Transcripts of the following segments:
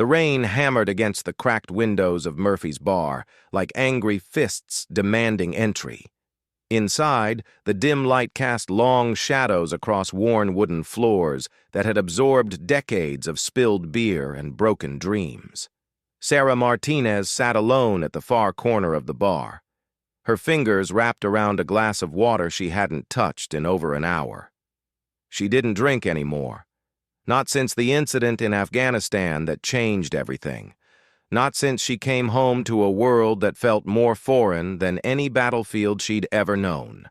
The rain hammered against the cracked windows of Murphy's bar, like angry fists demanding entry. Inside, the dim light cast long shadows across worn wooden floors that had absorbed decades of spilled beer and broken dreams. Sarah Martinez sat alone at the far corner of the bar, her fingers wrapped around a glass of water she hadn't touched in over an hour. She didn't drink anymore. Not since the incident in Afghanistan that changed everything. Not since she came home to a world that felt more foreign than any battlefield she'd ever known.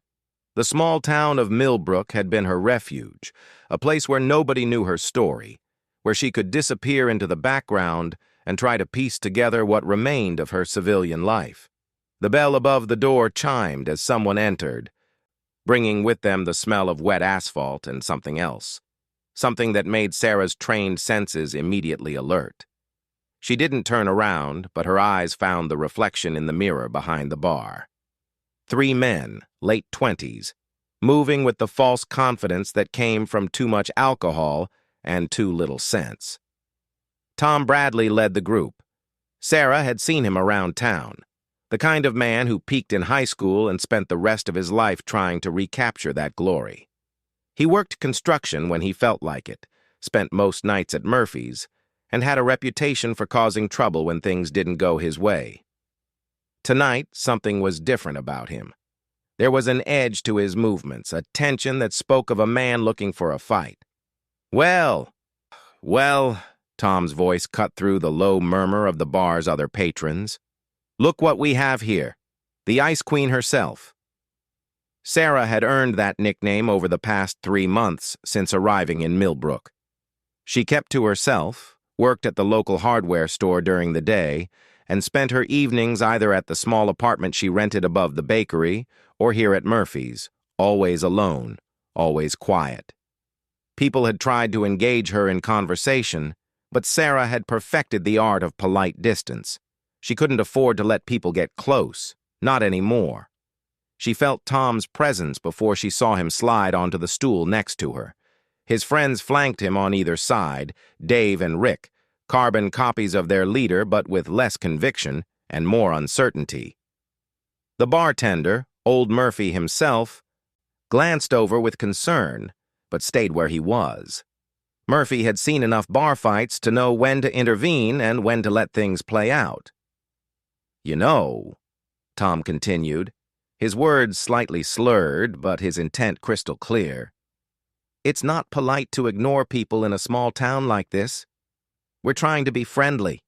The small town of Millbrook had been her refuge, a place where nobody knew her story, where she could disappear into the background and try to piece together what remained of her civilian life. The bell above the door chimed as someone entered, bringing with them the smell of wet asphalt and something else. Something that made Sarah's trained senses immediately alert. She didn't turn around, but her eyes found the reflection in the mirror behind the bar. 3 men, late 20s, moving with the false confidence that came from too much alcohol and too little sense. Tom Bradley led the group. Sarah had seen him around town, the kind of man who peaked in high school and spent the rest of his life trying to recapture that glory. He worked construction when he felt like it, spent most nights at Murphy's, and had a reputation for causing trouble when things didn't go his way. Tonight, something was different about him. There was an edge to his movements, a tension that spoke of a man looking for a fight. Well, Tom's voice cut through the low murmur of the bar's other patrons. Look what we have here, the Ice Queen herself. Sarah had earned that nickname over the past 3 months since arriving in Millbrook. She kept to herself, worked at the local hardware store during the day, and spent her evenings either at the small apartment she rented above the bakery or here at Murphy's, always alone, always quiet. People had tried to engage her in conversation, but Sarah had perfected the art of polite distance. She couldn't afford to let people get close, not anymore. She felt Tom's presence before she saw him slide onto the stool next to her. His friends flanked him on either side, Dave and Rick, carbon copies of their leader but with less conviction and more uncertainty. The bartender, old Murphy himself, glanced over with concern, but stayed where he was. Murphy had seen enough bar fights to know when to intervene and when to let things play out. You know, Tom continued, his words slightly slurred, but his intent crystal clear. It's not polite to ignore people in a small town like this. We're trying to be friendly.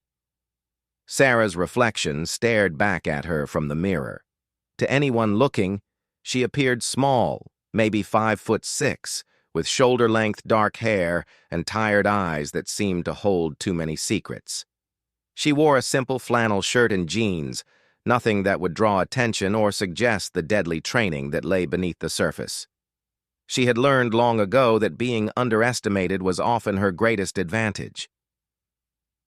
Sarah's reflection stared back at her from the mirror. To anyone looking, she appeared small, maybe 5'6", with shoulder-length dark hair and tired eyes that seemed to hold too many secrets. She wore a simple flannel shirt and jeans, nothing that would draw attention or suggest the deadly training that lay beneath the surface. She had learned long ago that being underestimated was often her greatest advantage.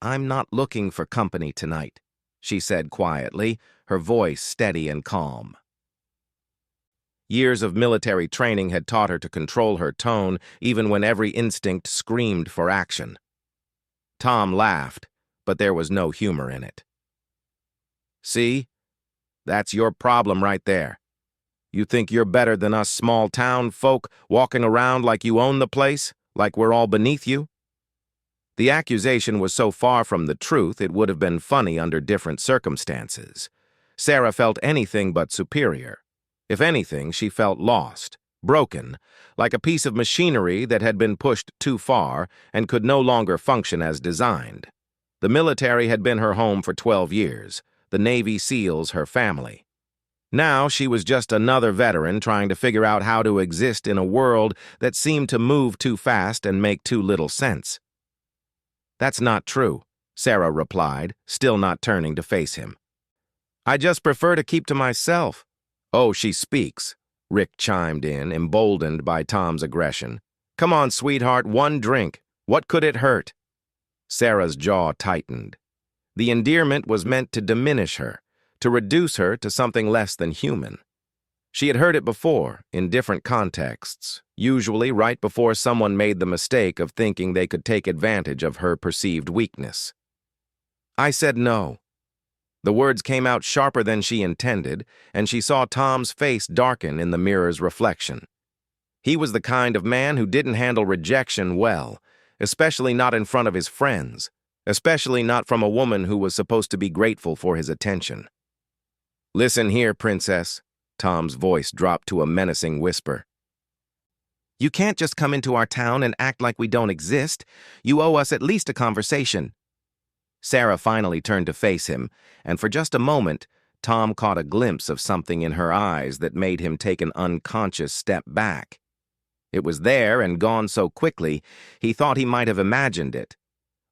I'm not looking for company tonight, she said quietly, her voice steady and calm. Years of military training had taught her to control her tone even when every instinct screamed for action. Tom laughed, but there was no humor in it. See? That's your problem right there. You think you're better than us small-town folk walking around like you own the place, like we're all beneath you? The accusation was so far from the truth it would have been funny under different circumstances. Sarah felt anything but superior. If anything, she felt lost, broken, like a piece of machinery that had been pushed too far and could no longer function as designed. The military had been her home for 12 years, the Navy SEALs her family. Now she was just another veteran trying to figure out how to exist in a world that seemed to move too fast and make too little sense. That's not true, Sarah replied, still not turning to face him. I just prefer to keep to myself. Oh, she speaks, Rick chimed in, emboldened by Tom's aggression. Come on, sweetheart, 1 drink. What could it hurt? Sarah's jaw tightened. The endearment was meant to diminish her, to reduce her to something less than human. She had heard it before, in different contexts, usually right before someone made the mistake of thinking they could take advantage of her perceived weakness. I said no. The words came out sharper than she intended, and she saw Tom's face darken in the mirror's reflection. He was the kind of man who didn't handle rejection well, especially not in front of his friends, especially not from a woman who was supposed to be grateful for his attention. "Listen here, Princess." Tom's voice dropped to a menacing whisper. "You can't just come into our town and act like we don't exist. You owe us at least a conversation." Sarah finally turned to face him, and for just a moment, Tom caught a glimpse of something in her eyes that made him take an unconscious step back. It was there and gone so quickly, he thought he might have imagined it.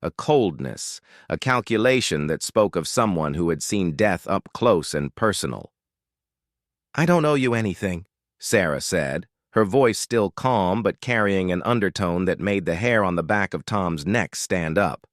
A coldness, a calculation that spoke of someone who had seen death up close and personal. "I don't owe you anything," Sarah said, her voice still calm but carrying an undertone that made the hair on the back of Tom's neck stand up.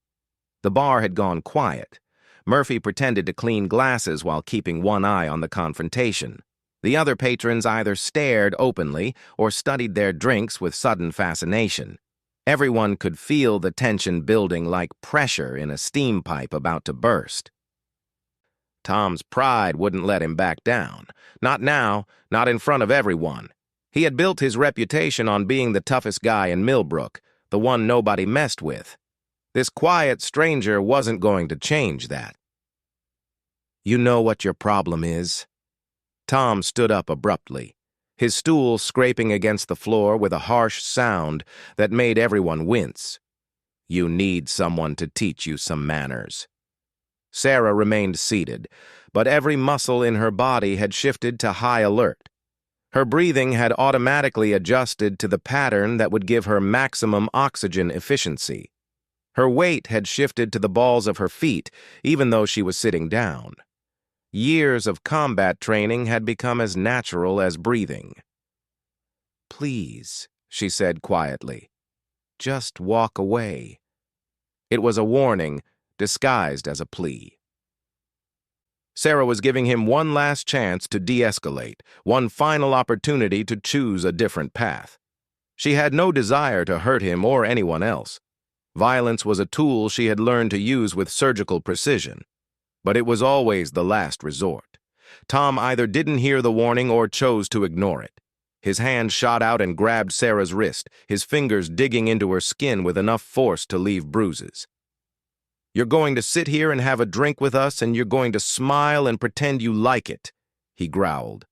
The bar had gone quiet. Murphy pretended to clean glasses while keeping one eye on the confrontation. The other patrons either stared openly or studied their drinks with sudden fascination. Everyone could feel the tension building like pressure in a steam pipe about to burst. Tom's pride wouldn't let him back down. Not now, not in front of everyone. He had built his reputation on being the toughest guy in Millbrook, the one nobody messed with. This quiet stranger wasn't going to change that. "You know what your problem is?" Tom stood up abruptly, his stool scraping against the floor with a harsh sound that made everyone wince. "You need someone to teach you some manners." Sarah remained seated, but every muscle in her body had shifted to high alert. Her breathing had automatically adjusted to the pattern that would give her maximum oxygen efficiency. Her weight had shifted to the balls of her feet, even though she was sitting down. Years of combat training had become as natural as breathing. "Please," she said quietly, "just walk away." It was a warning, disguised as a plea. Sarah was giving him one last chance to de-escalate, one final opportunity to choose a different path. She had no desire to hurt him or anyone else. Violence was a tool she had learned to use with surgical precision, but it was always the last resort. Tom either didn't hear the warning or chose to ignore it. His hand shot out and grabbed Sarah's wrist, his fingers digging into her skin with enough force to leave bruises. "You're going to sit here and have a drink with us, and you're going to smile and pretend you like it," he growled.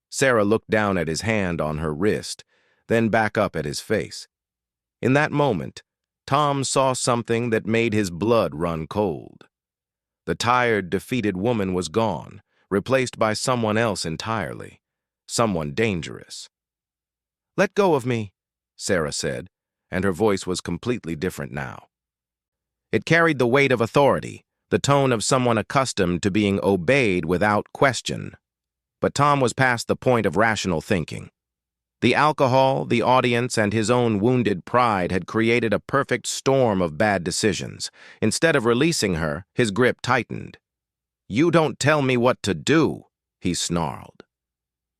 Sarah looked down at his hand on her wrist, then back up at his face. In that moment, Tom saw something that made his blood run cold. The tired, defeated woman was gone, replaced by someone else entirely, someone dangerous. "Let go of me," Sarah said, and her voice was completely different now. It carried the weight of authority, the tone of someone accustomed to being obeyed without question. But Tom was past the point of rational thinking. The alcohol, the audience, and his own wounded pride had created a perfect storm of bad decisions. Instead of releasing her, his grip tightened. "You don't tell me what to do," he snarled.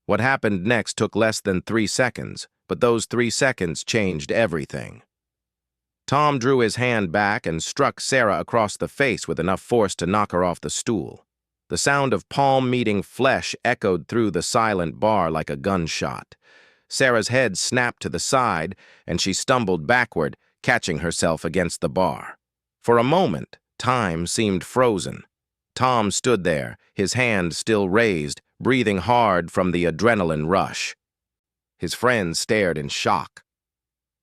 What happened next took less than 3 seconds, but those 3 seconds changed everything. Tom drew his hand back and struck Sarah across the face with enough force to knock her off the stool. The sound of palm meeting flesh echoed through the silent bar like a gunshot. Sarah's head snapped to the side, and she stumbled backward, catching herself against the bar. For a moment, time seemed frozen. Tom stood there, his hand still raised, breathing hard from the adrenaline rush. His friends stared in shock.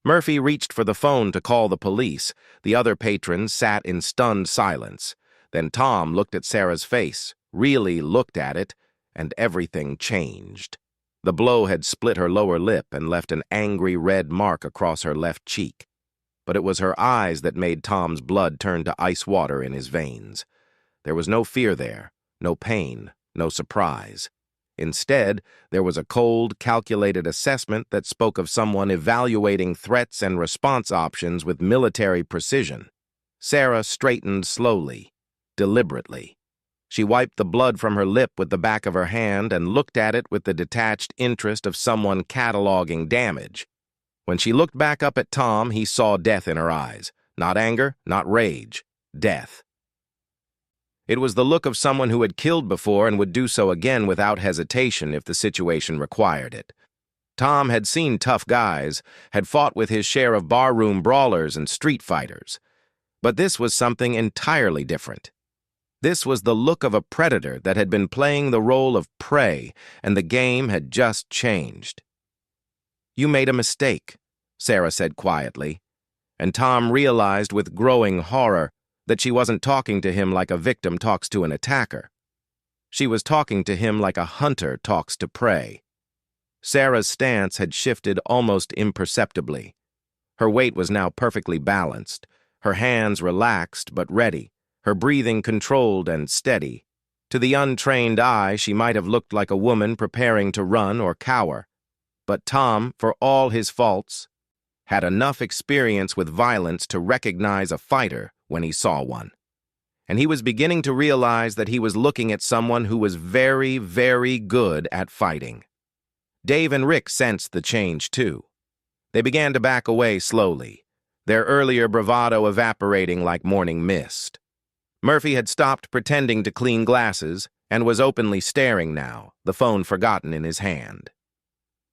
Murphy reached for the phone to call the police. The other patrons sat in stunned silence. Then Tom looked at Sarah's face, really looked at it, and everything changed. The blow had split her lower lip and left an angry red mark across her left cheek. But it was her eyes that made Tom's blood turn to ice water in his veins. There was no fear there, no pain, no surprise. Instead, there was a cold, calculated assessment that spoke of someone evaluating threats and response options with military precision. Sarah straightened slowly, deliberately. She wiped the blood from her lip with the back of her hand and looked at it with the detached interest of someone cataloging damage. When she looked back up at Tom, he saw death in her eyes. Not anger, not rage. Death. It was the look of someone who had killed before and would do so again without hesitation if the situation required it. Tom had seen tough guys, had fought with his share of barroom brawlers and street fighters. But this was something entirely different. This was the look of a predator that had been playing the role of prey, and the game had just changed. "You made a mistake," Sarah said quietly, and Tom realized with growing horror that she wasn't talking to him like a victim talks to an attacker. She was talking to him like a hunter talks to prey. Sarah's stance had shifted almost imperceptibly. Her weight was now perfectly balanced, her hands relaxed but ready, her breathing controlled and steady. To the untrained eye, she might have looked like a woman preparing to run or cower. But Tom, for all his faults, had enough experience with violence to recognize a fighter when he saw one. And he was beginning to realize that he was looking at someone who was very, very good at fighting. Dave and Rick sensed the change, too. They began to back away slowly, their earlier bravado evaporating like morning mist. Murphy had stopped pretending to clean glasses and was openly staring now, the phone forgotten in his hand.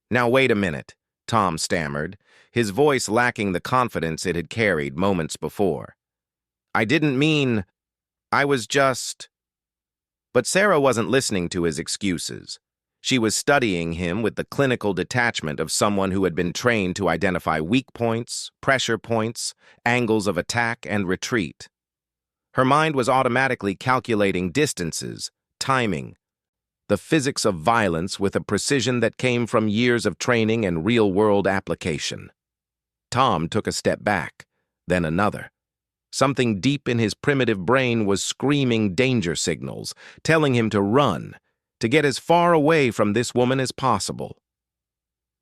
"Now wait a minute," Tom stammered, his voice lacking the confidence it had carried moments before. "I didn't mean... I was just..." But Sarah wasn't listening to his excuses. She was studying him with the clinical detachment of someone who had been trained to identify weak points, pressure points, angles of attack and retreat. Her mind was automatically calculating distances, timing, the physics of violence with a precision that came from years of training and real-world application. Tom took a step back, then another. Something deep in his primitive brain was screaming danger signals, telling him to run, to get as far away from this woman as possible.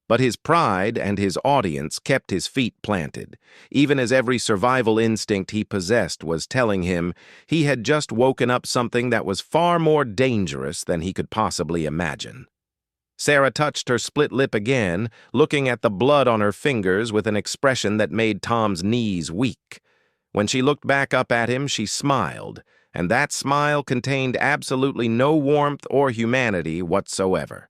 But his pride and his audience kept his feet planted, even as every survival instinct he possessed was telling him he had just woken up something that was far more dangerous than he could possibly imagine. Sarah touched her split lip again, looking at the blood on her fingers with an expression that made Tom's knees weak. When she looked back up at him, she smiled, and that smile contained absolutely no warmth or humanity whatsoever.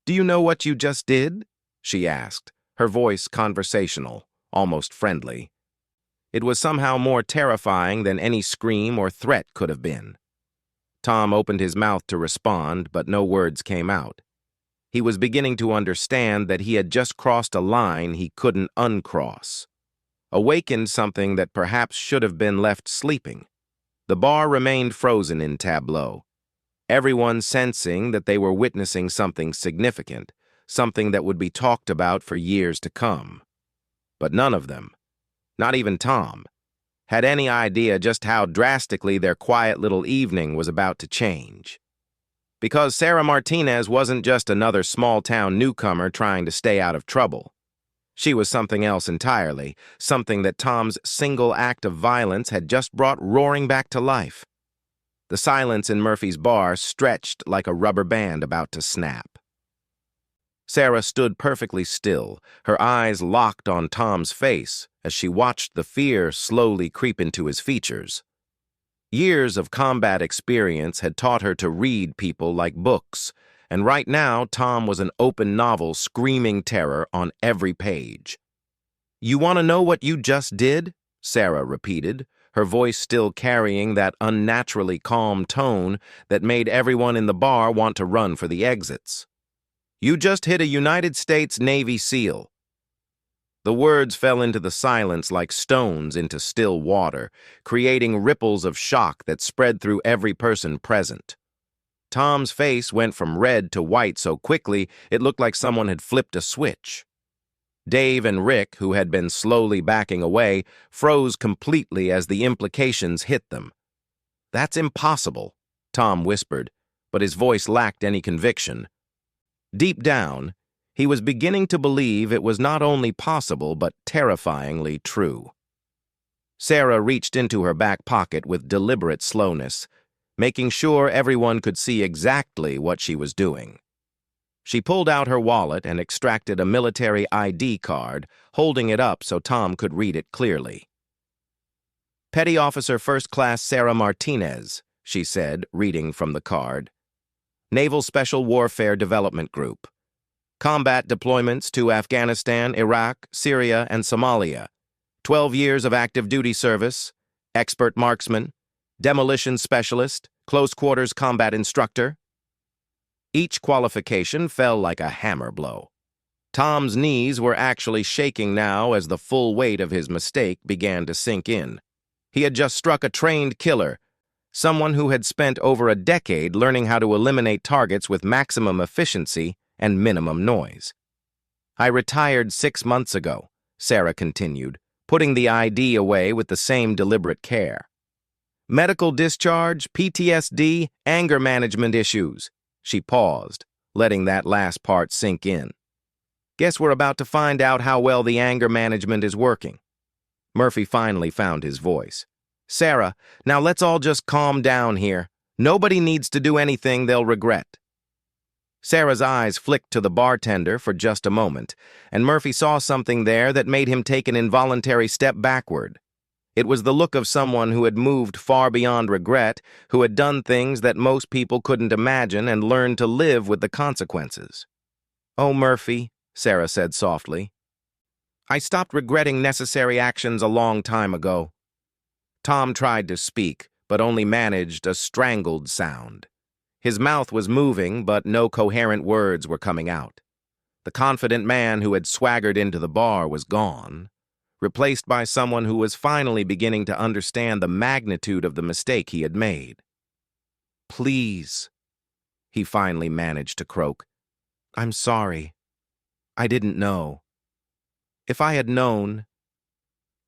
"Do you know what you just did?" she asked, her voice conversational, almost friendly. It was somehow more terrifying than any scream or threat could have been. Tom opened his mouth to respond, but no words came out. He was beginning to understand that he had just crossed a line he couldn't uncross. Awakened something that perhaps should have been left sleeping. The bar remained frozen in tableau, everyone sensing that they were witnessing something significant, something that would be talked about for years to come. But none of them, not even Tom, had any idea just how drastically their quiet little evening was about to change. Because Sarah Martinez wasn't just another small-town newcomer trying to stay out of trouble. She was something else entirely, something that Tom's single act of violence had just brought roaring back to life. The silence in Murphy's bar stretched like a rubber band about to snap. Sarah stood perfectly still, her eyes locked on Tom's face as she watched the fear slowly creep into his features. Years of combat experience had taught her to read people like books, and right now Tom was an open novel screaming terror on every page. "You want to know what you just did?" Sarah repeated, her voice still carrying that unnaturally calm tone that made everyone in the bar want to run for the exits. "You just hit a United States Navy SEAL." The words fell into the silence like stones into still water, creating ripples of shock that spread through every person present. Tom's face went from red to white so quickly it looked like someone had flipped a switch. Dave and Rick, who had been slowly backing away, froze completely as the implications hit them. "That's impossible," Tom whispered, but his voice lacked any conviction. Deep down, he was beginning to believe it was not only possible but terrifyingly true. Sarah reached into her back pocket with deliberate slowness, making sure everyone could see exactly what she was doing. She pulled out her wallet and extracted a military ID card, holding it up so Tom could read it clearly. "Petty Officer First Class Sarah Martinez," she said, reading from the card. Naval Special Warfare Development Group. Combat deployments to Afghanistan, Iraq, Syria, and Somalia. 12 years of active duty service, expert marksman, demolition specialist, close quarters combat instructor. Each qualification fell like a hammer blow. Tom's knees were actually shaking now as the full weight of his mistake began to sink in. He had just struck a trained killer, someone who had spent over a decade learning how to eliminate targets with maximum efficiency and minimum noise. I retired 6 months ago, Sarah continued, putting the ID away with the same deliberate care. Medical discharge, PTSD, anger management issues. She paused, letting that last part sink in. Guess we're about to find out how well the anger management is working. Murphy finally found his voice. Sarah, now let's all just calm down here. Nobody needs to do anything they'll regret. Sarah's eyes flicked to the bartender for just a moment, and Murphy saw something there that made him take an involuntary step backward. It was the look of someone who had moved far beyond regret, who had done things that most people couldn't imagine and learned to live with the consequences. Oh, Murphy, Sarah said softly. I stopped regretting necessary actions a long time ago. Tom tried to speak, but only managed a strangled sound. His mouth was moving, but no coherent words were coming out. The confident man who had swaggered into the bar was gone, replaced by someone who was finally beginning to understand the magnitude of the mistake he had made. Please, he finally managed to croak. I'm sorry. I didn't know. If I had known,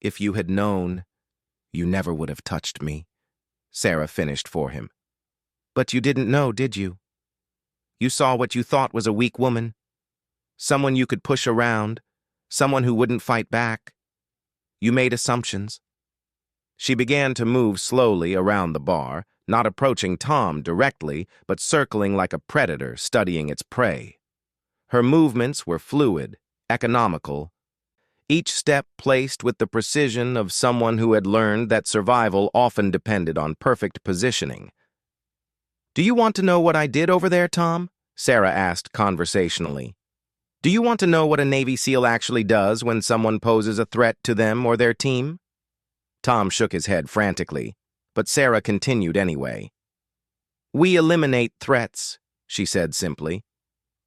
if you had known, you never would have touched me, Sarah finished for him. But you didn't know, did you? You saw what you thought was a weak woman, someone you could push around, someone who wouldn't fight back. You made assumptions. She began to move slowly around the bar, not approaching Tom directly, but circling like a predator studying its prey. Her movements were fluid, economical, each step placed with the precision of someone who had learned that survival often depended on perfect positioning. Do you want to know what I did over there, Tom? Sarah asked conversationally. Do you want to know what a Navy SEAL actually does when someone poses a threat to them or their team? Tom shook his head frantically, but Sarah continued anyway. We eliminate threats, she said simply.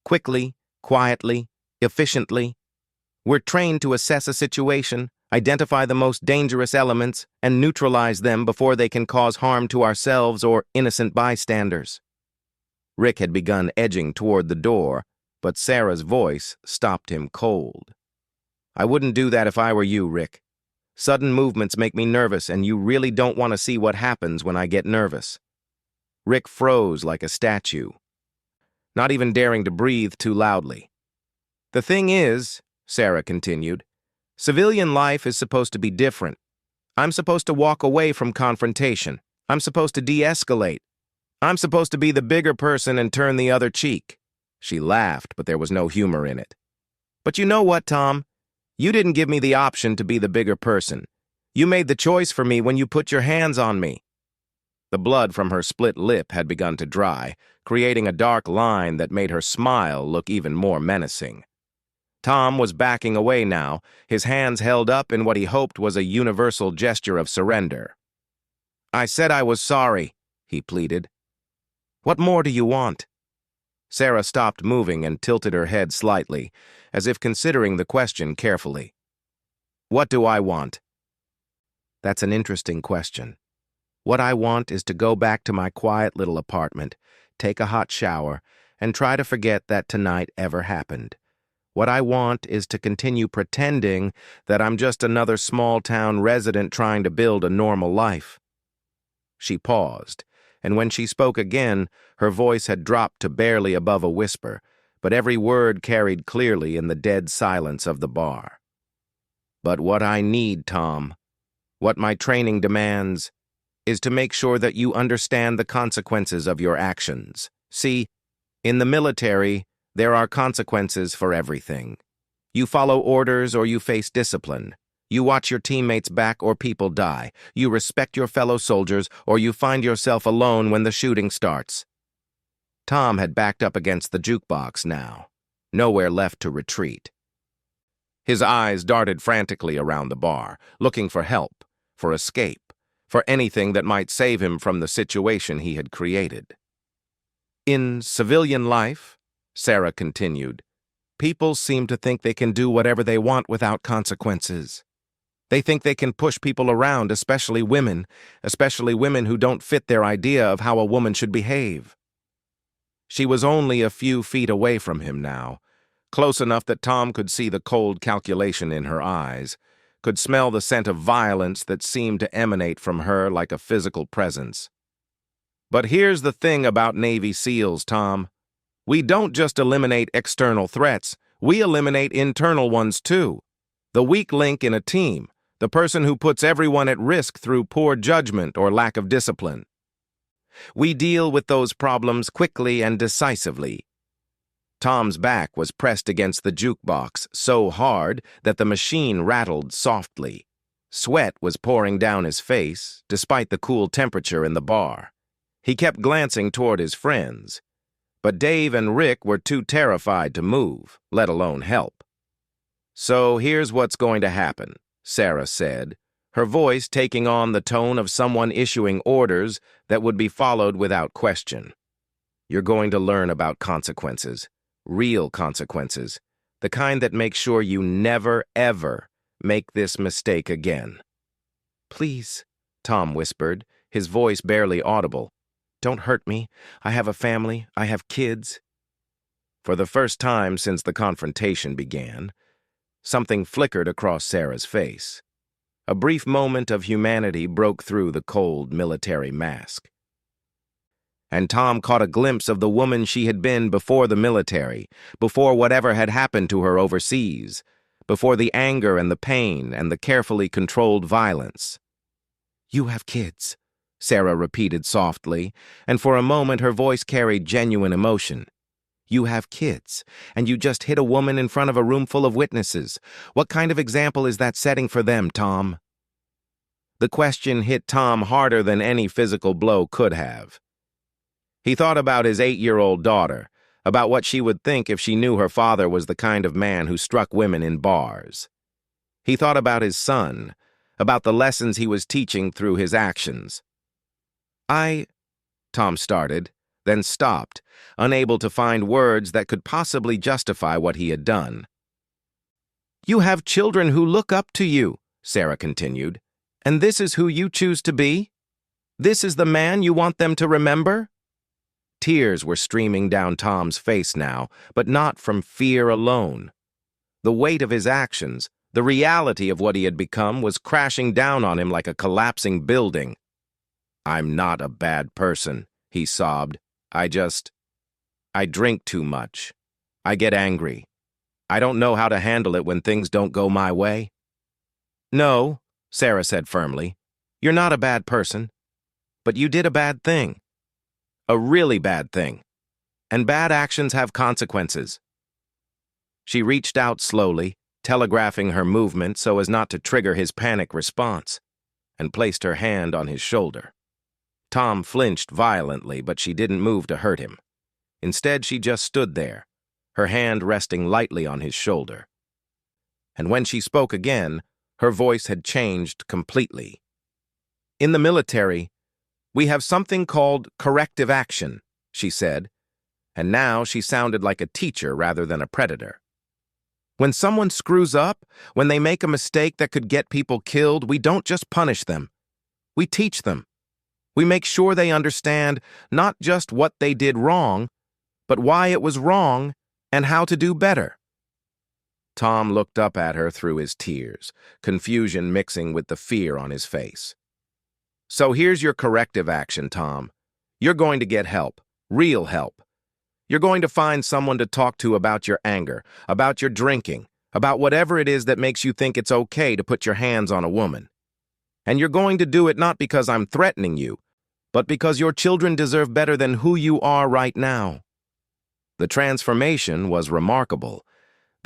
Quickly, quietly, efficiently. We're trained to assess a situation, identify the most dangerous elements, and neutralize them before they can cause harm to ourselves or innocent bystanders. Rick had begun edging toward the door, but Sarah's voice stopped him cold. I wouldn't do that if I were you, Rick. Sudden movements make me nervous, and you really don't want to see what happens when I get nervous. Rick froze like a statue, not even daring to breathe too loudly. The thing is, Sarah continued, civilian life is supposed to be different. I'm supposed to walk away from confrontation. I'm supposed to de-escalate. I'm supposed to be the bigger person and turn the other cheek. She laughed, but there was no humor in it. But you know what, Tom? You didn't give me the option to be the bigger person. You made the choice for me when you put your hands on me. The blood from her split lip had begun to dry, creating a dark line that made her smile look even more menacing. Tom was backing away now, his hands held up in what he hoped was a universal gesture of surrender. I said I was sorry, he pleaded. What more do you want? Sarah stopped moving and tilted her head slightly, as if considering the question carefully. What do I want? That's an interesting question. What I want is to go back to my quiet little apartment, take a hot shower, and try to forget that tonight ever happened. What I want is to continue pretending that I'm just another small-town resident trying to build a normal life. She paused, and when she spoke again, her voice had dropped to barely above a whisper, but every word carried clearly in the dead silence of the bar. But what I need, Tom, what my training demands, is to make sure that you understand the consequences of your actions. See, in the military, there are consequences for everything. You follow orders or you face discipline. You watch your teammates back or people die. You respect your fellow soldiers or you find yourself alone when the shooting starts. Tom had backed up against the jukebox now. Nowhere left to retreat. His eyes darted frantically around the bar, looking for help, for escape, for anything that might save him from the situation he had created. In civilian life, Sarah continued, people seem to think they can do whatever they want without consequences. They think they can push people around, especially women who don't fit their idea of how a woman should behave. She was only a few feet away from him now, close enough that Tom could see the cold calculation in her eyes, could smell the scent of violence that seemed to emanate from her like a physical presence. But here's the thing about Navy SEALs, Tom. We don't just eliminate external threats, we eliminate internal ones too. The weak link in a team, the person who puts everyone at risk through poor judgment or lack of discipline. We deal with those problems quickly and decisively. Tom's back was pressed against the jukebox so hard that the machine rattled softly. Sweat was pouring down his face, despite the cool temperature in the bar. He kept glancing toward his friends, but Dave and Rick were too terrified to move, let alone help. So here's what's going to happen, Sarah said, her voice taking on the tone of someone issuing orders that would be followed without question. You're going to learn about consequences, real consequences, the kind that make sure you never, ever make this mistake again. Please, Tom whispered, his voice barely audible. Don't hurt me. I have a family. I have kids. For the first time since the confrontation began, something flickered across Sarah's face. A brief moment of humanity broke through the cold military mask. And Tom caught a glimpse of the woman she had been before the military, before whatever had happened to her overseas, before the anger and the pain and the carefully controlled violence. You have kids, Sarah repeated softly, and for a moment her voice carried genuine emotion. You have kids, and you just hit a woman in front of a room full of witnesses. What kind of example is that setting for them, Tom? The question hit Tom harder than any physical blow could have. He thought about his 8-year-old daughter, about what she would think if she knew her father was the kind of man who struck women in bars. He thought about his son, about the lessons he was teaching through his actions. Tom started, then stopped, unable to find words that could possibly justify what he had done. You have children who look up to you, Sarah continued, and this is who you choose to be? This is the man you want them to remember? Tears were streaming down Tom's face now, but not from fear alone. The weight of his actions, the reality of what he had become, was crashing down on him like a collapsing building. I'm not a bad person, he sobbed. I drink too much. I get angry. I don't know how to handle it when things don't go my way. No, Sarah said firmly. You're not a bad person. But you did a bad thing. A really bad thing. And bad actions have consequences. She reached out slowly, telegraphing her movement so as not to trigger his panic response, and placed her hand on his shoulder. Tom flinched violently, but she didn't move to hurt him. Instead, she just stood there, her hand resting lightly on his shoulder. And when she spoke again, her voice had changed completely. In the military, we have something called corrective action, she said, and now she sounded like a teacher rather than a predator. When someone screws up, when they make a mistake that could get people killed, we don't just punish them. We teach them. We make sure they understand not just what they did wrong, but why it was wrong and how to do better. Tom looked up at her through his tears, confusion mixing with the fear on his face. So here's your corrective action, Tom. You're going to get help, real help. You're going to find someone to talk to about your anger, about your drinking, about whatever it is that makes you think it's okay to put your hands on a woman. And you're going to do it not because I'm threatening you, but because your children deserve better than who you are right now. The transformation was remarkable.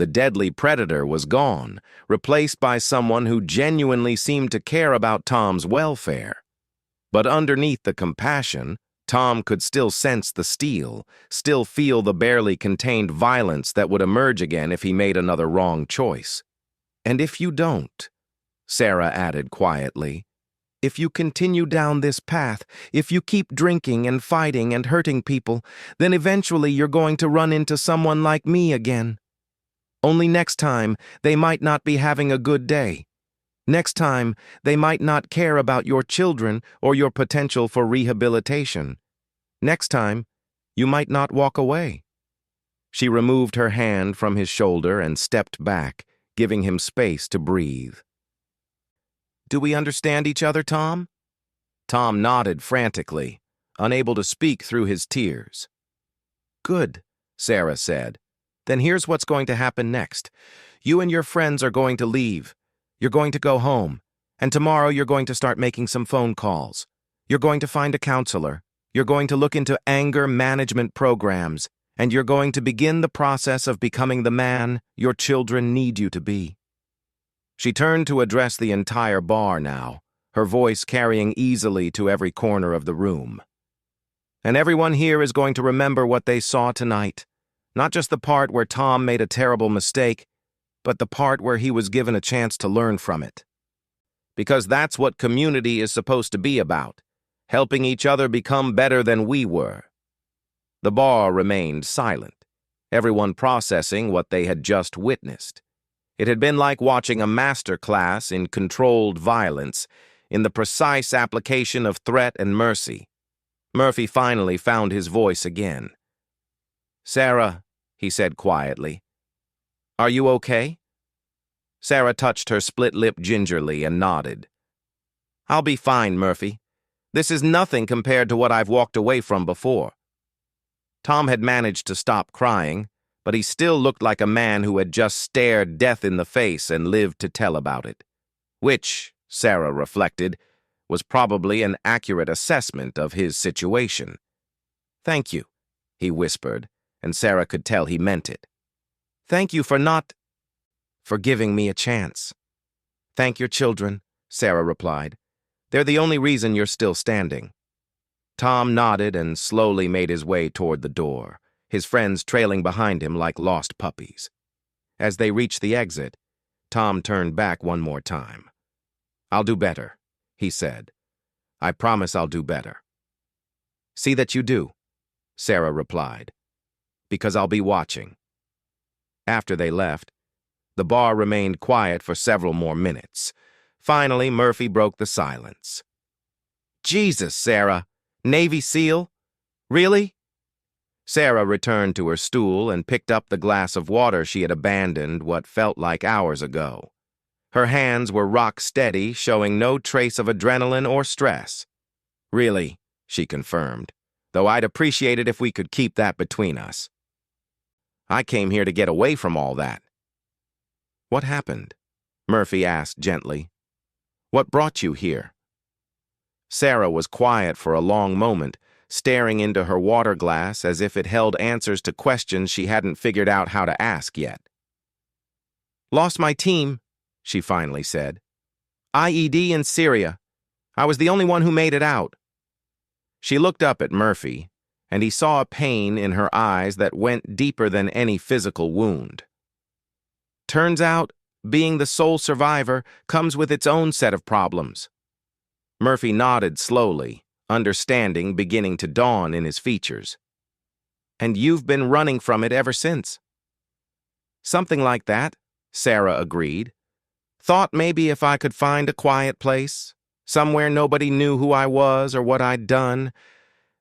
The deadly predator was gone, replaced by someone who genuinely seemed to care about Tom's welfare. But underneath the compassion, Tom could still sense the steel, still feel the barely contained violence that would emerge again if he made another wrong choice. "And if you don't," Sarah added quietly, "if you continue down this path, if you keep drinking and fighting and hurting people, then eventually you're going to run into someone like me again. Only next time, they might not be having a good day. Next time, they might not care about your children or your potential for rehabilitation. Next time, you might not walk away." She removed her hand from his shoulder and stepped back, giving him space to breathe. "Do we understand each other, Tom?" Tom nodded frantically, unable to speak through his tears. "Good," Sarah said. "Then here's what's going to happen next. You and your friends are going to leave. You're going to go home. And tomorrow you're going to start making some phone calls. You're going to find a counselor. You're going to look into anger management programs. And you're going to begin the process of becoming the man your children need you to be." She turned to address the entire bar now, her voice carrying easily to every corner of the room. "And everyone here is going to remember what they saw tonight. Not just the part where Tom made a terrible mistake, but the part where he was given a chance to learn from it. Because that's what community is supposed to be about, helping each other become better than we were." The bar remained silent, everyone processing what they had just witnessed. It had been like watching a master class in controlled violence, in the precise application of threat and mercy. Murphy finally found his voice again. "Sarah," he said quietly, "are you okay?" Sarah touched her split lip gingerly and nodded. "I'll be fine, Murphy. This is nothing compared to what I've walked away from before." Tom had managed to stop crying, but he still looked like a man who had just stared death in the face and lived to tell about it. Which, Sarah reflected, was probably an accurate assessment of his situation. "Thank you," he whispered, and Sarah could tell he meant it. "Thank you for giving me a chance." "Thank your children," Sarah replied. "They're the only reason you're still standing." Tom nodded and slowly made his way toward the door, his friends trailing behind him like lost puppies. As they reached the exit, Tom turned back one more time. "I'll do better," he said. "I promise I'll do better." "See that you do," Sarah replied, "because I'll be watching." After they left, the bar remained quiet for several more minutes. Finally, Murphy broke the silence. "Jesus, Sarah! Navy SEAL? Really?" Sarah returned to her stool and picked up the glass of water she had abandoned what felt like hours ago. Her hands were rock steady, showing no trace of adrenaline or stress. "Really," she confirmed, "though I'd appreciate it if we could keep that between us. I came here to get away from all that." "What happened?" Murphy asked gently. "What brought you here?" Sarah was quiet for a long moment, staring into her water glass as if it held answers to questions she hadn't figured out how to ask yet. "Lost my team," she finally said. "IED in Syria. I was the only one who made it out." She looked up at Murphy, and he saw a pain in her eyes that went deeper than any physical wound. "Turns out, being the sole survivor comes with its own set of problems." Murphy nodded slowly, understanding beginning to dawn in his features. "And you've been running from it ever since." "Something like that," Sarah agreed. "Thought maybe if I could find a quiet place, somewhere nobody knew who I was or what I'd done,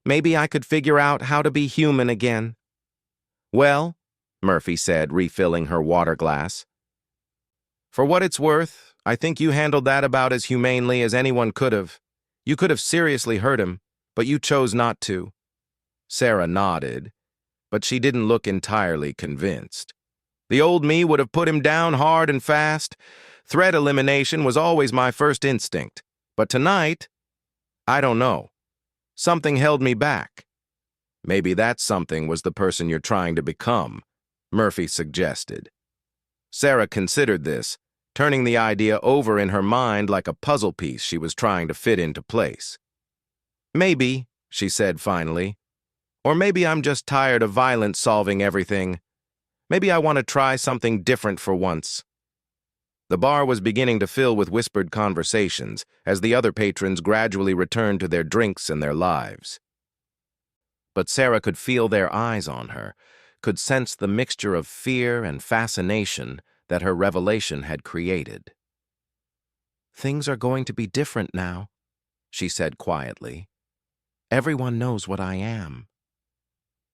maybe I could figure out how to be human again." "Well," Murphy said, refilling her water glass, "for what it's worth, I think you handled that about as humanely as anyone could have. You could have seriously hurt him, but you chose not to." Sarah nodded, but she didn't look entirely convinced. "The old me would have put him down hard and fast. Threat elimination was always my first instinct. But tonight, I don't know. Something held me back." "Maybe that something was the person you're trying to become," Murphy suggested. Sarah considered this, turning the idea over in her mind like a puzzle piece she was trying to fit into place. Maybe, she said finally. Or maybe I'm just tired of violence solving everything. Maybe I want to try something different for once. The bar was beginning to fill with whispered conversations as the other patrons gradually returned to their drinks and their lives. But Sarah could feel their eyes on her, could sense the mixture of fear and fascination that her revelation had created. "Things are going to be different now," she said quietly. "Everyone knows what I am."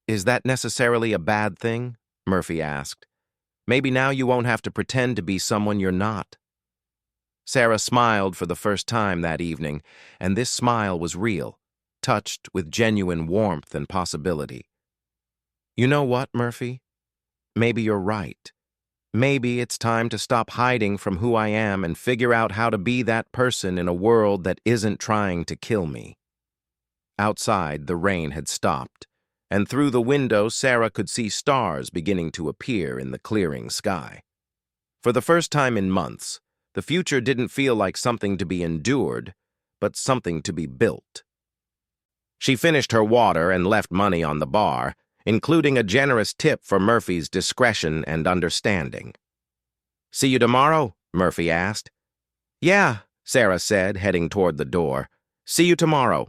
"Is that necessarily a bad thing?" Murphy asked. "Maybe now you won't have to pretend to be someone you're not." Sarah smiled for the first time that evening, and this smile was real, touched with genuine warmth and possibility. "You know what, Murphy? Maybe you're right. Maybe it's time to stop hiding from who I am and figure out how to be that person in a world that isn't trying to kill me." Outside, the rain had stopped, and through the window Sarah could see stars beginning to appear in the clearing sky. For the first time in months, the future didn't feel like something to be endured, but something to be built. She finished her water and left money on the bar, including a generous tip for Murphy's discretion and understanding. "See you tomorrow?" Murphy asked. "Yeah," Sarah said, heading toward the door. "See you tomorrow."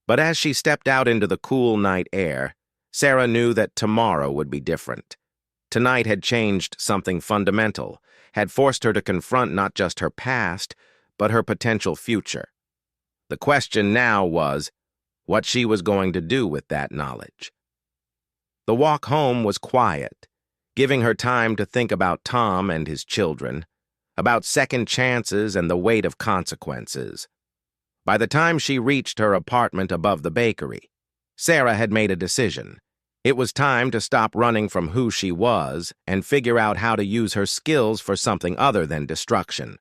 But as she stepped out into the cool night air, Sarah knew that tomorrow would be different. Tonight had changed something fundamental, had forced her to confront not just her past, but her potential future. The question now was what she was going to do with that knowledge. The walk home was quiet, giving her time to think about Tom and his children, about second chances and the weight of consequences. By the time she reached her apartment above the bakery, Sarah had made a decision. It was time to stop running from who she was and figure out how to use her skills for something other than destruction.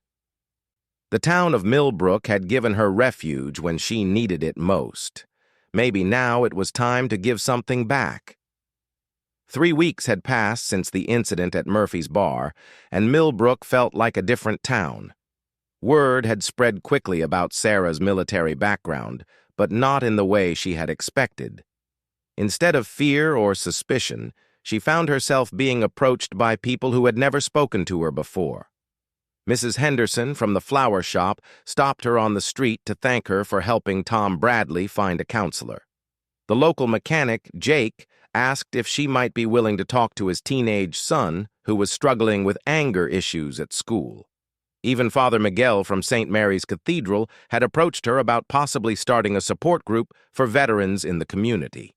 The town of Millbrook had given her refuge when she needed it most. Maybe now it was time to give something back. 3 weeks had passed since the incident at Murphy's bar, and Millbrook felt like a different town. Word had spread quickly about Sarah's military background, but not in the way she had expected. Instead of fear or suspicion, she found herself being approached by people who had never spoken to her before. Mrs. Henderson from the flower shop stopped her on the street to thank her for helping Tom Bradley find a counselor. The local mechanic, Jake, asked if she might be willing to talk to his teenage son, who was struggling with anger issues at school. Even Father Miguel from St. Mary's Cathedral had approached her about possibly starting a support group for veterans in the community.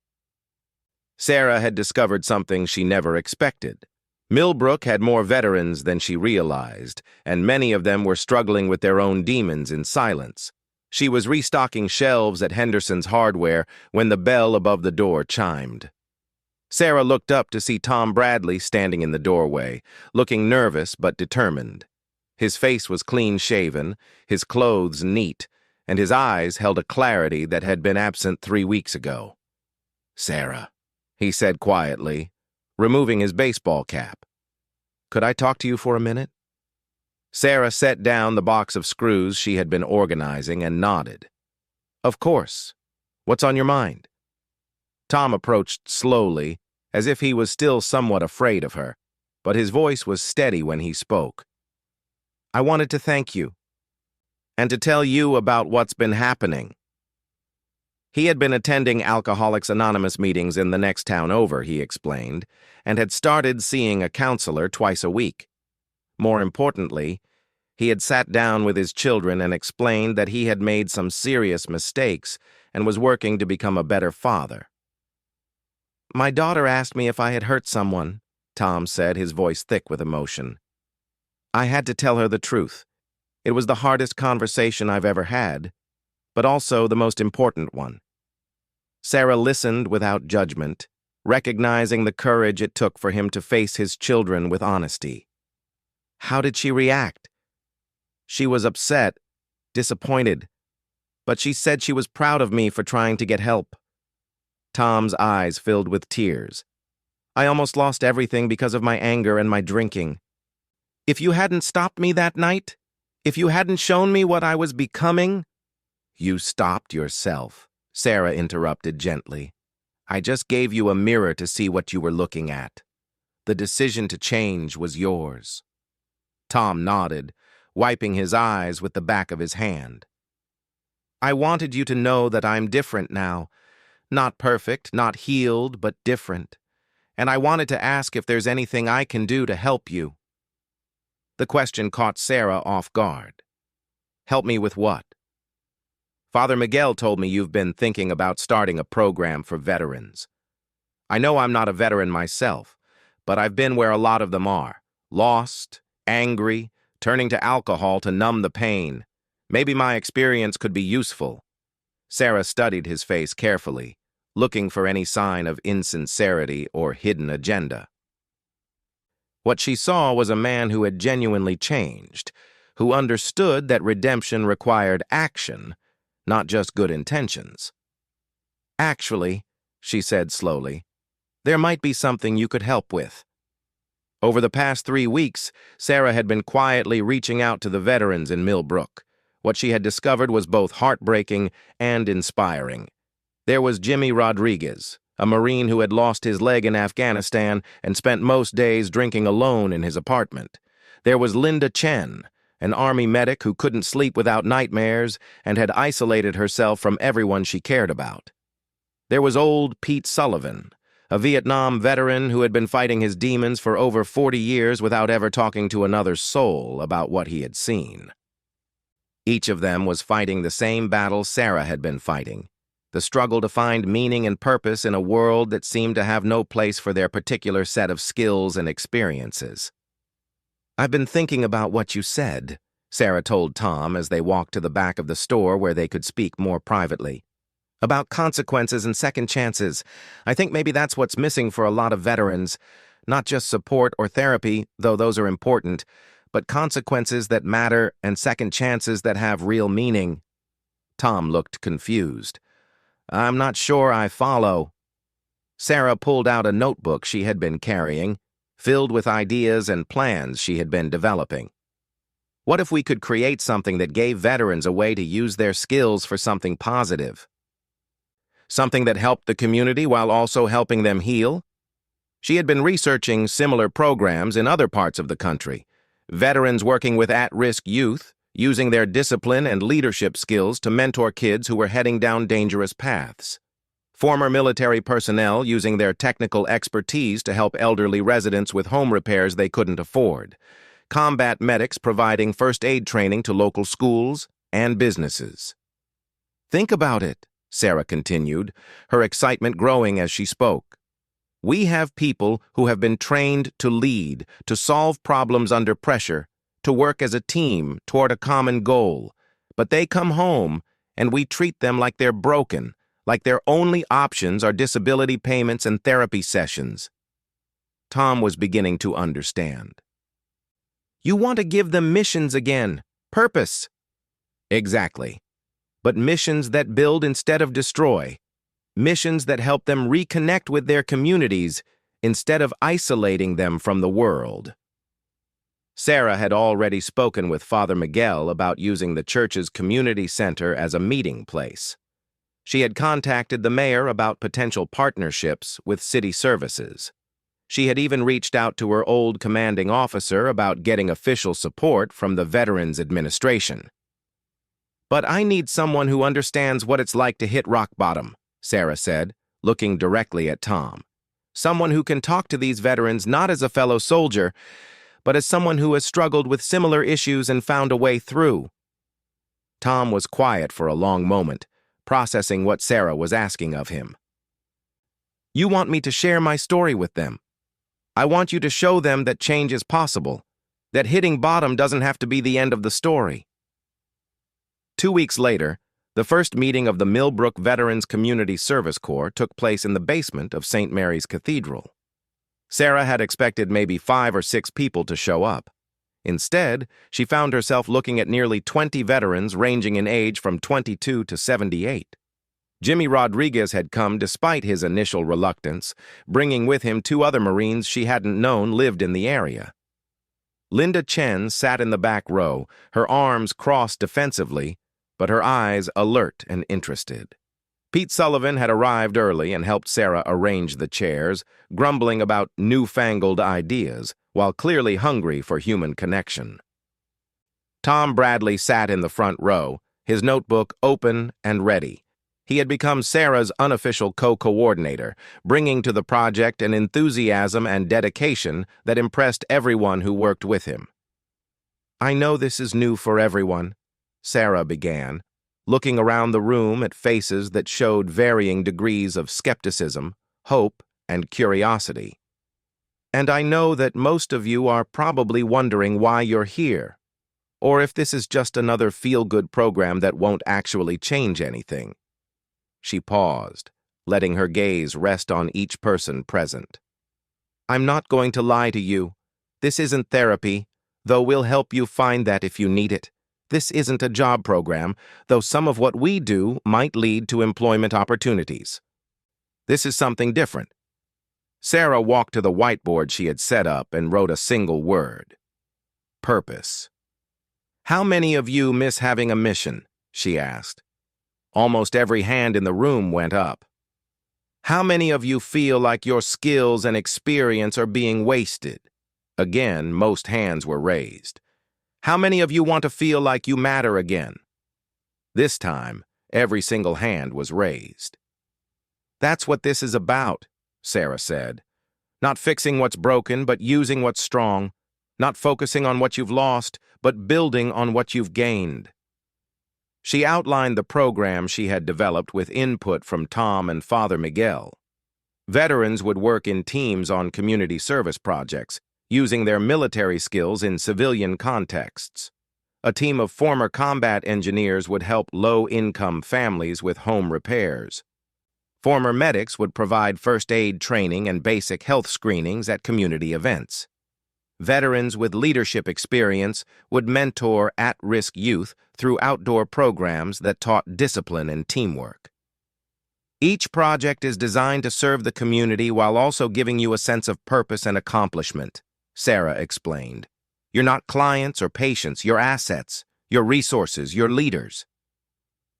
Sarah had discovered something she never expected. Millbrook had more veterans than she realized, and many of them were struggling with their own demons in silence. She was restocking shelves at Henderson's Hardware when the bell above the door chimed. Sarah looked up to see Tom Bradley standing in the doorway, looking nervous but determined. His face was clean-shaven, his clothes neat, and his eyes held a clarity that had been absent 3 weeks ago. "Sarah," he said quietly, removing his baseball cap. "Could I talk to you for a minute?" Sarah set down the box of screws she had been organizing and nodded. "Of course. What's on your mind?" Tom approached slowly, as if he was still somewhat afraid of her, but his voice was steady when he spoke. "I wanted to thank you, and to tell you about what's been happening." He had been attending Alcoholics Anonymous meetings in the next town over, he explained, and had started seeing a counselor twice a week. More importantly, he had sat down with his children and explained that he had made some serious mistakes and was working to become a better father. "My daughter asked me if I had hurt someone," Tom said, his voice thick with emotion. "I had to tell her the truth. It was the hardest conversation I've ever had, but also the most important one." Sarah listened without judgment, recognizing the courage it took for him to face his children with honesty. How did she react? She was upset, disappointed, but she said she was proud of me for trying to get help. Tom's eyes filled with tears. I almost lost everything because of my anger and my drinking. If you hadn't stopped me that night, if you hadn't shown me what I was becoming—" "You stopped yourself," Sarah interrupted gently. "I just gave you a mirror to see what you were looking at. The decision to change was yours." Tom nodded, wiping his eyes with the back of his hand. "I wanted you to know that I'm different now. Not perfect, not healed, but different. And I wanted to ask if there's anything I can do to help you." The question caught Sarah off guard. "Help me with what?" "Father Miguel told me you've been thinking about starting a program for veterans. I know I'm not a veteran myself, but I've been where a lot of them are, lost, angry, turning to alcohol to numb the pain. Maybe my experience could be useful." Sarah studied his face carefully, looking for any sign of insincerity or hidden agenda. What she saw was a man who had genuinely changed, who understood that redemption required action, not just good intentions. "Actually," she said slowly, "there might be something you could help with." Over the past 3 weeks, Sarah had been quietly reaching out to the veterans in Millbrook. What she had discovered was both heartbreaking and inspiring. There was Jimmy Rodriguez, a Marine who had lost his leg in Afghanistan and spent most days drinking alone in his apartment. There was Linda Chen, an Army medic who couldn't sleep without nightmares and had isolated herself from everyone she cared about. There was old Pete Sullivan, a Vietnam veteran who had been fighting his demons for over 40 years without ever talking to another soul about what he had seen. Each of them was fighting the same battle Sarah had been fighting, the struggle to find meaning and purpose in a world that seemed to have no place for their particular set of skills and experiences. "I've been thinking about what you said," Sarah told Tom as they walked to the back of the store where they could speak more privately. "About consequences and second chances. I think maybe that's what's missing for a lot of veterans. Not just support or therapy, though those are important, but consequences that matter and second chances that have real meaning." Tom looked confused. "I'm not sure I follow." Sarah pulled out a notebook she had been carrying, filled with ideas and plans she had been developing. "What if we could create something that gave veterans a way to use their skills for something positive? Something that helped the community while also helping them heal?" She had been researching similar programs in other parts of the country. Veterans working with at-risk youth, using their discipline and leadership skills to mentor kids who were heading down dangerous paths. Former military personnel using their technical expertise to help elderly residents with home repairs they couldn't afford. Combat medics providing first aid training to local schools and businesses. "Think about it," Sarah continued, her excitement growing as she spoke. "We have people who have been trained to lead, to solve problems under pressure, to work as a team toward a common goal. But they come home, and we treat them like they're broken, like their only options are disability payments and therapy sessions." Tom was beginning to understand. "You want to give them missions again, purpose." "Exactly. But missions that build instead of destroy. Missions that help them reconnect with their communities instead of isolating them from the world." Sarah had already spoken with Father Miguel about using the church's community center as a meeting place. She had contacted the mayor about potential partnerships with city services. She had even reached out to her old commanding officer about getting official support from the Veterans Administration. "But I need someone who understands what it's like to hit rock bottom," Sarah said, looking directly at Tom. "Someone who can talk to these veterans not as a fellow soldier, but as someone who has struggled with similar issues and found a way through." Tom was quiet for a long moment, processing what Sarah was asking of him. "You want me to share my story with them. I want you to show them that change is possible, that hitting bottom doesn't have to be the end of the story." 2 weeks later, the first meeting of the Millbrook Veterans Community Service Corps took place in the basement of St. Mary's Cathedral. Sarah had expected maybe 5 or 6 people to show up. Instead, she found herself looking at nearly 20 veterans ranging in age from 22 to 78. Jimmy Rodriguez had come despite his initial reluctance, bringing with him 2 other Marines she hadn't known lived in the area. Linda Chen sat in the back row, her arms crossed defensively, but her eyes alert and interested. Pete Sullivan had arrived early and helped Sarah arrange the chairs, grumbling about newfangled ideas, while clearly hungry for human connection. Tom Bradley sat in the front row, his notebook open and ready. He had become Sarah's unofficial co-coordinator, bringing to the project an enthusiasm and dedication that impressed everyone who worked with him. "I know this is new for everyone," Sarah began, looking around the room at faces that showed varying degrees of skepticism, hope, and curiosity. "And I know that most of you are probably wondering why you're here, or if this is just another feel-good program that won't actually change anything." She paused, letting her gaze rest on each person present. "I'm not going to lie to you. This isn't therapy, though we'll help you find that if you need it. This isn't a job program, though some of what we do might lead to employment opportunities. This is something different." Sarah walked to the whiteboard she had set up and wrote a single word: purpose. "How many of you miss having a mission?" she asked. Almost every hand in the room went up. "How many of you feel like your skills and experience are being wasted?" Again, most hands were raised. "How many of you want to feel like you matter again?" This time, every single hand was raised. "That's what this is about," Sarah said. "Not fixing what's broken, but using what's strong. Not focusing on what you've lost, but building on what you've gained." She outlined the program she had developed with input from Tom and Father Miguel. Veterans would work in teams on community service projects, using their military skills in civilian contexts. A team of former combat engineers would help low-income families with home repairs. Former medics would provide first aid training and basic health screenings at community events. Veterans with leadership experience would mentor at-risk youth through outdoor programs that taught discipline and teamwork. Each project is designed to serve the community while also giving you a sense of purpose and accomplishment, Sarah explained. "You're not clients or patients, you're assets, your resources, your leaders."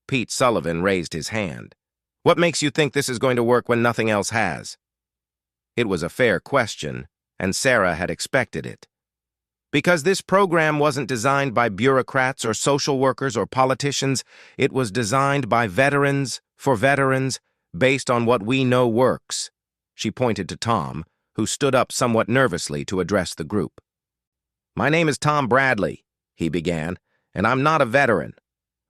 Pete Sullivan raised his hand. "What makes you think this is going to work when nothing else has?" It was a fair question, and Sarah had expected it. "Because this program wasn't designed by bureaucrats or social workers or politicians. It was designed by veterans, for veterans, based on what we know works." She pointed to Tom, who stood up somewhat nervously to address the group. "My name is Tom Bradley," he began, "and I'm not a veteran.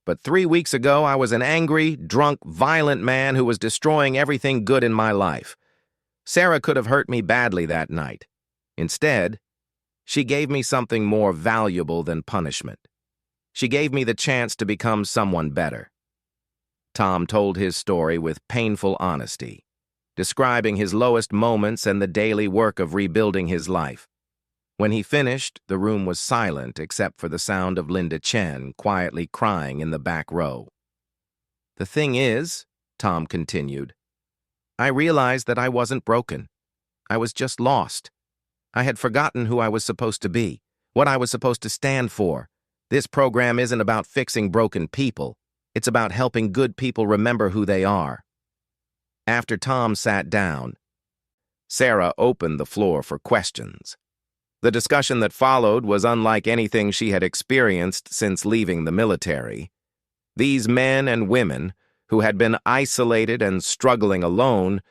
But 3 weeks ago, I was an angry, drunk, violent man who was destroying everything good in my life. Sarah could have hurt me badly that night. Instead, she gave me something more valuable than punishment. She gave me the chance to become someone better." Tom told his story with painful honesty, describing his lowest moments and the daily work of rebuilding his life. When he finished, the room was silent except for the sound of Linda Chen quietly crying in the back row. "The thing is," Tom continued, "I realized that I wasn't broken. I was just lost. I had forgotten who I was supposed to be, what I was supposed to stand for. This program isn't about fixing broken people. It's about helping good people remember who they are." After Tom sat down, Sarah opened the floor for questions. The discussion that followed was unlike anything she had experienced since leaving the military. These men and women, who had been isolated and struggling alone,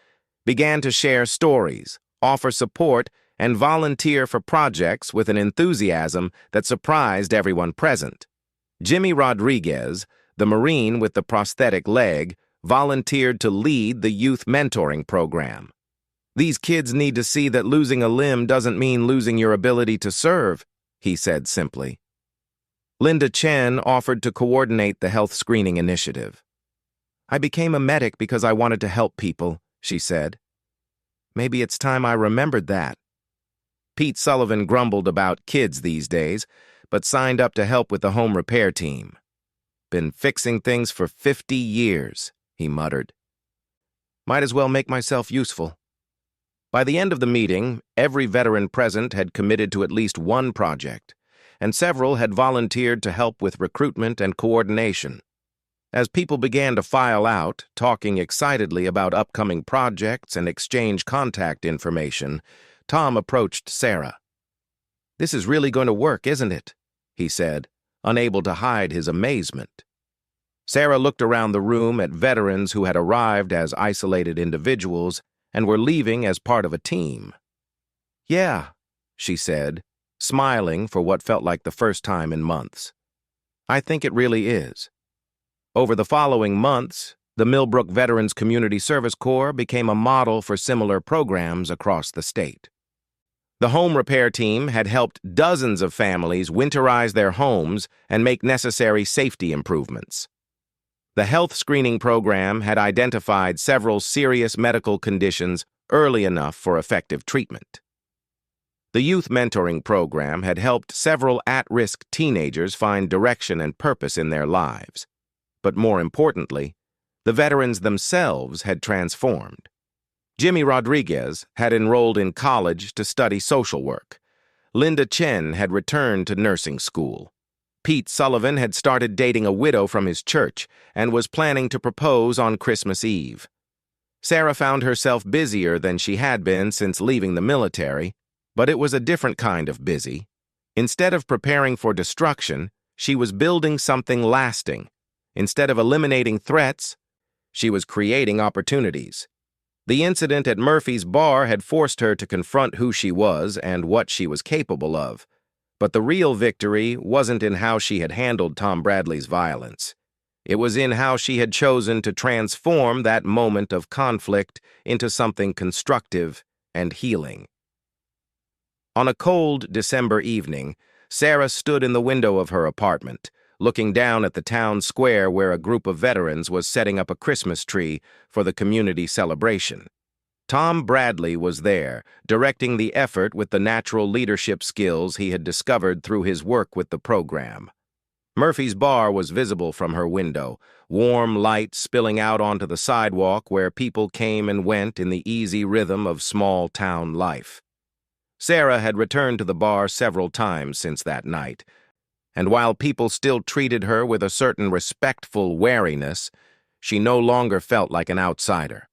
began to share stories, offer support, and volunteer for projects with an enthusiasm that surprised everyone present. Jimmy Rodriguez, the Marine with the prosthetic leg, volunteered to lead the youth mentoring program. "These kids need to see that losing a limb doesn't mean losing your ability to serve," he said simply. Linda Chen offered to coordinate the health screening initiative. "I became a medic because I wanted to help people," she said. "Maybe it's time I remembered that." Pete Sullivan grumbled about kids these days, but signed up to help with the home repair team. "Been fixing things for 50 years," he muttered. Might as well make myself useful. By the end of the meeting, every veteran present had committed to at least one project, and several had volunteered to help with recruitment and coordination. As people began to file out, talking excitedly about upcoming projects and exchange contact information, Tom approached Sarah. "This is really going to work, isn't it?" he said, unable to hide his amazement. Sarah looked around the room at veterans who had arrived as isolated individuals and were leaving as part of a team. "Yeah," she said, smiling for what felt like the first time in months. "I think it really is." Over the following months, the Millbrook Veterans Community Service Corps became a model for similar programs across the state. The home repair team had helped dozens of families winterize their homes and make necessary safety improvements. The health screening program had identified several serious medical conditions early enough for effective treatment. The youth mentoring program had helped several at-risk teenagers find direction and purpose in their lives. But more importantly, the veterans themselves had transformed. Jimmy Rodriguez had enrolled in college to study social work. Linda Chen had returned to nursing school. Pete Sullivan had started dating a widow from his church and was planning to propose on Christmas Eve. Sarah found herself busier than she had been since leaving the military, but it was a different kind of busy. Instead of preparing for destruction, she was building something lasting. Instead of eliminating threats, she was creating opportunities. The incident at Murphy's Bar had forced her to confront who she was and what she was capable of. But the real victory wasn't in how she had handled Tom Bradley's violence. It was in how she had chosen to transform that moment of conflict into something constructive and healing. On a cold December evening, Sarah stood in the window of her apartment, looking down at the town square where a group of veterans was setting up a Christmas tree for the community celebration. Tom Bradley was there, directing the effort with the natural leadership skills he had discovered through his work with the program. Murphy's Bar was visible from her window, warm light spilling out onto the sidewalk where people came and went in the easy rhythm of small-town life. Sarah had returned to the bar several times since that night, and while people still treated her with a certain respectful wariness, she no longer felt like an outsider.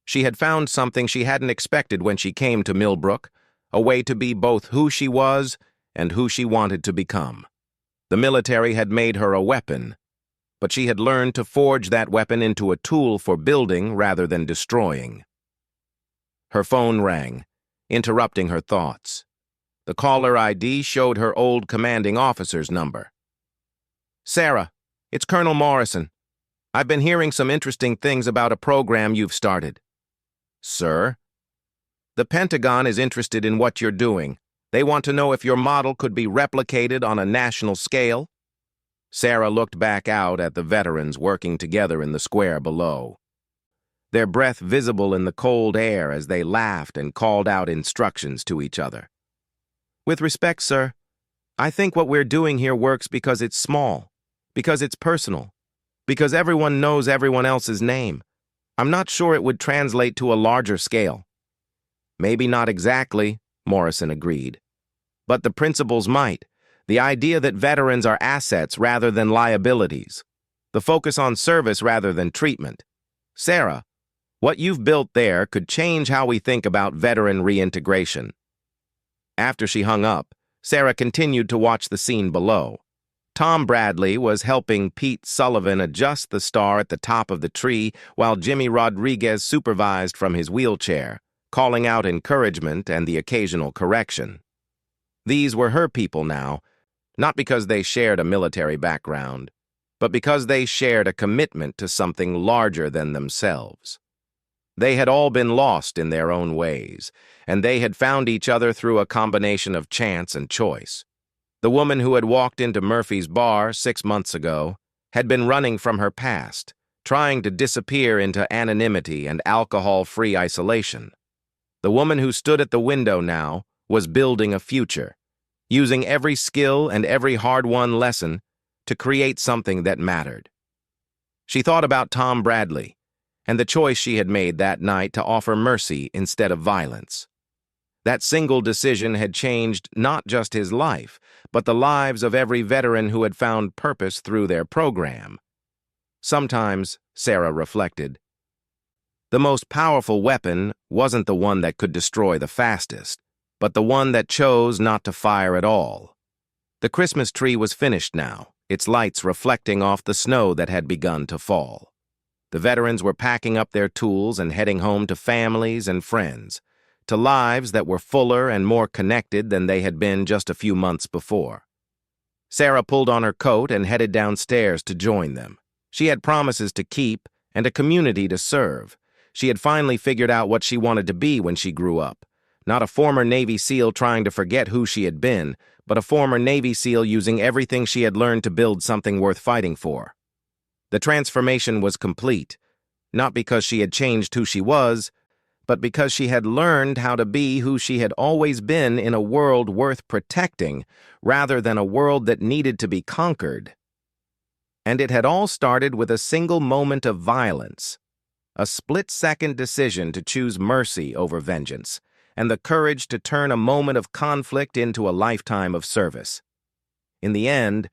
She had found something she hadn't expected when she came to Millbrook, a way to be both who she was and who she wanted to become. The military had made her a weapon, but she had learned to forge that weapon into a tool for building rather than destroying. Her phone rang, interrupting her thoughts. The caller ID showed her old commanding officer's number. "Sarah, it's Colonel Morrison. I've been hearing some interesting things about a program you've started." "Sir?" "The Pentagon is interested in what you're doing. They want to know if your model could be replicated on a national scale." Sarah looked back out at the veterans working together in the square below, their breath visible in the cold air as they laughed and called out instructions to each other. "With respect, sir, I think what we're doing here works because it's small, because it's personal, because everyone knows everyone else's name. I'm not sure it would translate to a larger scale." "Maybe not exactly," Morrison agreed. "But the principles might. The idea that veterans are assets rather than liabilities. The focus on service rather than treatment. Sarah, what you've built there could change how we think about veteran reintegration." After she hung up, Sarah continued to watch the scene below. Tom Bradley was helping Pete Sullivan adjust the star at the top of the tree while Jimmy Rodriguez supervised from his wheelchair, calling out encouragement and the occasional correction. These were her people now, not because they shared a military background, but because they shared a commitment to something larger than themselves. They had all been lost in their own ways, and they had found each other through a combination of chance and choice. The woman who had walked into Murphy's Bar 6 months ago had been running from her past, trying to disappear into anonymity and alcohol-free isolation. The woman who stood at the window now was building a future, using every skill and every hard-won lesson to create something that mattered. She thought about Tom Bradley and the choice she had made that night to offer mercy instead of violence. That single decision had changed not just his life, but the lives of every veteran who had found purpose through their program. Sometimes, Sarah reflected, the most powerful weapon wasn't the one that could destroy the fastest, but the one that chose not to fire at all. The Christmas tree was finished now, its lights reflecting off the snow that had begun to fall. The veterans were packing up their tools and heading home to families and friends, to lives that were fuller and more connected than they had been just a few months before. Sarah pulled on her coat and headed downstairs to join them. She had promises to keep and a community to serve. She had finally figured out what she wanted to be when she grew up. Not a former Navy SEAL trying to forget who she had been, but a former Navy SEAL using everything she had learned to build something worth fighting for. The transformation was complete, not because she had changed who she was, but because she had learned how to be who she had always been in a world worth protecting, rather than a world that needed to be conquered. And it had all started with a single moment of violence, a split-second decision to choose mercy over vengeance, and the courage to turn a moment of conflict into a lifetime of service. In the end,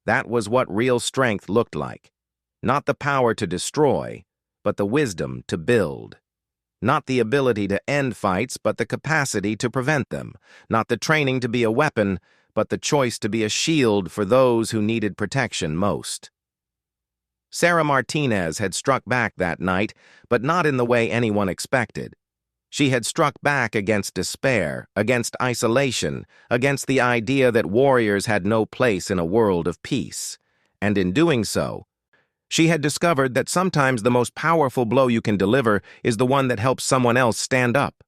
that was what real strength looked like. Not the power to destroy, but the wisdom to build. Not the ability to end fights, but the capacity to prevent them. Not the training to be a weapon, but the choice to be a shield for those who needed protection most. Sarah Martinez had struck back that night, but not in the way anyone expected. She had struck back against despair, against isolation, against the idea that warriors had no place in a world of peace. And in doing so, she had discovered that sometimes the most powerful blow you can deliver is the one that helps someone else stand up.